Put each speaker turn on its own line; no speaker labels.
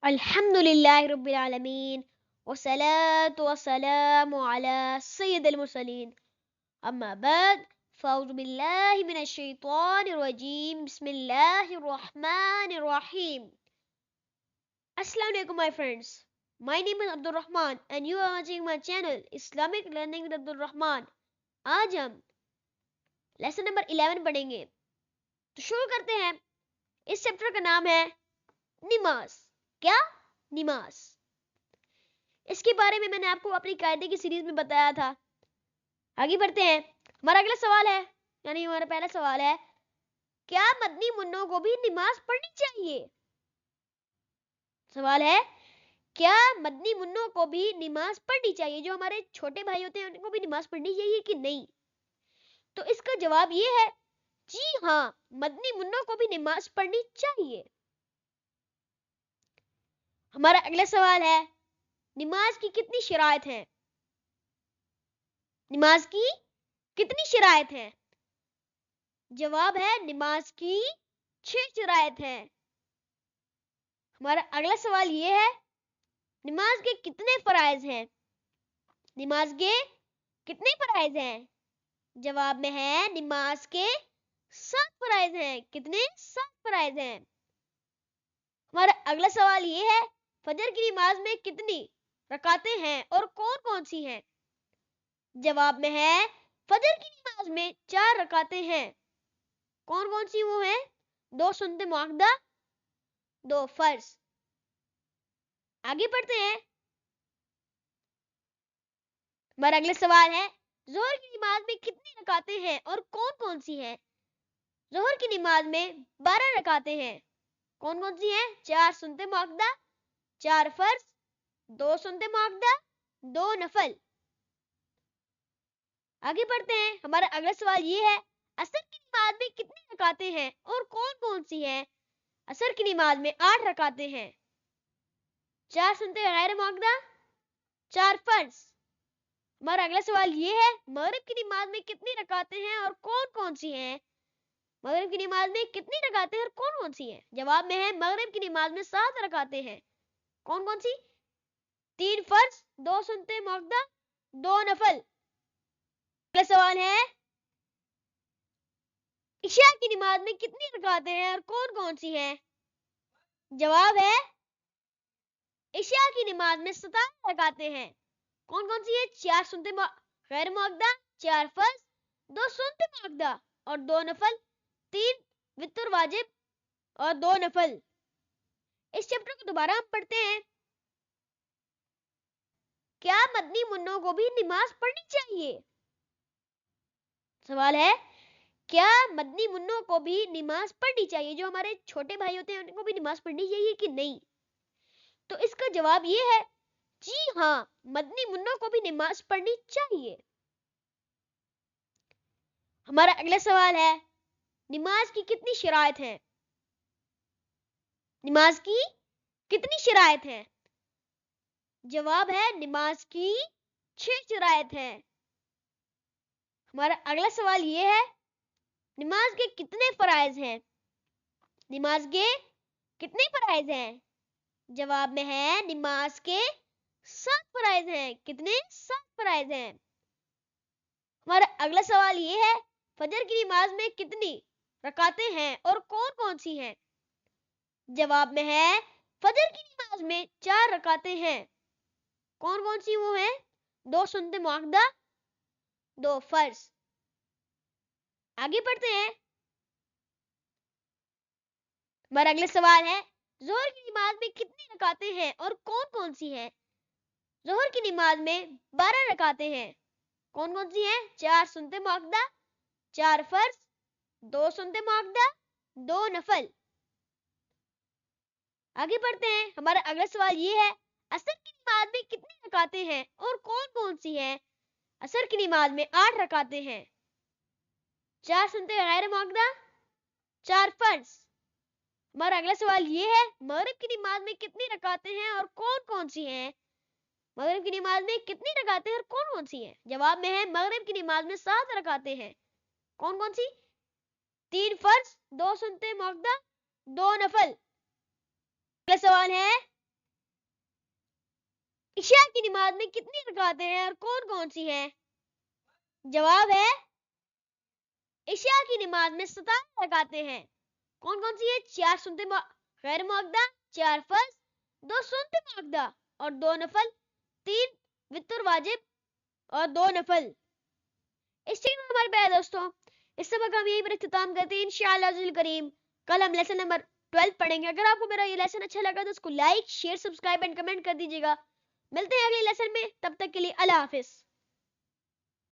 अल्हम्दुलिल्लाहि रब्बिल आलमीन वस्सलातु वस्सलामु अला सय्यिदिल मुरसलीन अम्मा बाद फ़अऊज़ु बिल्लाहि मिनश शैतानिर रजीम बिस्मिल्लाहिर रहमानिर रहीम। Assalamu alaikum my friends. My name is Abdul Rahman and you are watching my channel Islamic Learning with Abdul Rahman. आज हम लेसन नंबर 11 पढ़ेंगे। तो शुरू करते हैं। इस चैप्टर का नाम है नमाज। क्या? नमाज। इसके बारे में मैंने आपको अपनी कायदे की सीरीज में बताया था। आगे बढ़ते हैं। हमारा अगला सवाल है, यानी हमारा पहला सवाल है, क्या मदनी मुन्नों को भी नमाज पढ़नी चाहिए? सवाल है, क्या मदनी मुन्नों को भी नमाज पढ़नी चाहिए? जो हमारे छोटे भाई होते हैं उनको भी नमाज पढ़नी चाहिए कि नहीं? तो इसका जवाब ये है, जी हाँ, मदनी मुन्नों को भी नमाज पढ़नी चाहिए। हमारा अगला सवाल है, नमाज की कितनी शराइत हैं? नमाज की कितनी शराइत हैं? जवाब है, नमाज की 6 शराइत हैं। हमारा अगला सवाल ये है, नमाज के कितने फराइज हैं? नमाज के कितने फराइज हैं? जवाब में है, नमाज के 7 फराइज हैं। कितने? 7 फराइज हैं। हमारा अगला सवाल ये है, फजर की नमाज में कितनी रकातें हैं और कौन कौन सी हैं? जवाब में है, फजर की नमाज में 4 रकातें हैं। कौन कौन सी वो हैं? 2 सुन्नत मुअक्कदा, 2 फर्ज। आगे बढ़ते हैं। हमारा अगला सवाल है, जोहर की नमाज में कितनी रकातें हैं और कौन कौन सी हैं? जोहर की नमाज में 12 रकातें हैं। कौन कौन सी हैं? 4 सुन्नत मुअक्कदा, 4 फर्ज, 2 सुन्नत मुअक्कदा, 2 नफल। आगे बढ़ते हैं। हमारा अगला सवाल ये है, असर की नमाज में कितनी रकातें हैं और कौन कौन सी हैं? असर की नमाज में 8 रकातें हैं। 4 सुन्नत गैर मुअक्कदा, 4 फर्ज। हमारा अगला सवाल ये है, मगरिब की नमाज में कितनी रकातें हैं और कौन कौन सी हैं? मगरिब की नमाज में कितनी रकातें हैं और कौन कौन सी हैं? जवाब में है, मगरिब की नमाज में 7 रकातें हैं। कौन कौन सी? 3 फर्ज, 2 सुन्नत मुअक्कदा, 2 नफल। अगला सवाल है, इशा की नमाज में कितनी रकातें हैं और कौन कौन सी हैं? जवाब है, इशा की नमाज में 17 रकातें हैं। कौन कौन सी है? 4 सुन्नत गैर मुअक्कदा, 4 फर्ज, 2 सुन्नत मुअक्कदा और 2 नफल, 3 वितर वाजिब और 2 नफल। इस चैप्टर को दोबारा हम पढ़ते हैं। क्या मदनी मुन्नों को भी नमाज पढ़नी चाहिए? सवाल है, क्या मदनी मुन्नों को भी नमाज पढ़नी चाहिए? जो हमारे छोटे भाई होते हैं उनको भी नमाज पढ़नी चाहिए कि नहीं? तो इसका जवाब ये है, जी हाँ, मदनी मुन्नों को भी नमाज पढ़नी चाहिए। हमारा अगला सवाल है, नमाज की कितनी शराइत हैं? नमाज की कितनी शराइत हैं? जवाब है, नमाज की 6 शराइत हैं। हमारा अगला सवाल ये है, नमाज के कितने फराइज हैं? नमाज के कितने फराइज हैं? जवाब में है, नमाज के 7 फराइज हैं। कितने? 7 फराइज हैं। हमारा अगला सवाल ये है, फजर की नमाज में कितनी रकातें हैं और कौन कौन सी हैं? जवाब में है, फजर की नमाज में 4 रकातें हैं। कौन कौन सी वो हैं? 2 सुन्नत मुअक्कदा, 2 फर्ज। आगे बढ़ते हैं। हमारा अगला सवाल है, जोहर की नमाज में कितनी रकातें हैं और कौन कौन सी हैं? जोहर की नमाज में 12 रकातें हैं। कौन कौन सी हैं? 4 सुन्नत मुअक्कदा, 4 फर्ज, 2 सुन्नत मुअक्कदा, 2 नफल। आगे बढ़ते हैं। हमारा अगला सवाल ये है, असर की नमाज में कितनी रकातें हैं और कौन कौन सी हैं? असर की नमाज में 8 रकातें हैं। 4 सुन्नत गैर मुअक्कदा, 4 फर्ज। हमारा अगला सवाल ये है, मगरिब की नमाज में कितनी रकातें हैं और कौन कौन सी हैं? मगरिब की नमाज में कितनी रकातें हैं और कौन कौन सी हैं? जवाब में है, मगरिब की नमाज में 7 रकातें हैं। कौन कौन सी? 3 फर्ज, 2 सुन्नत मुअक्कदा, 2 नफल। अगला सवाल है, عشاء کی نماز میں کتنی رکعتیں ہیں اور کون کون سی ہیں؟ جواب ہے عشاء کی نماز میں 17 رکعتیں ہیں. کون کون سی ہیں؟ 4 سنت غیر مؤکدہ، 4 فرض، 2 سنت مؤکدہ اور 2 نفل، 3 وتر واجب اور 2 نفل. اس ٹیم میں ہمارے پیارے دوستوں اس سبق ہم یہیں پر اختتام کرتے ہیں انشاءاللہ عزیز الکریم. کل ہم لیسن نمبر 12 پڑھیں گے. اگر آپ کو میرا یہ لیسن اچھا لگا تو اس کو like, share, subscribe and comment کر دیجیے گا. ملتے ہیں اگلے لیسن میں، تب تک کے لیے اللہ حافظ.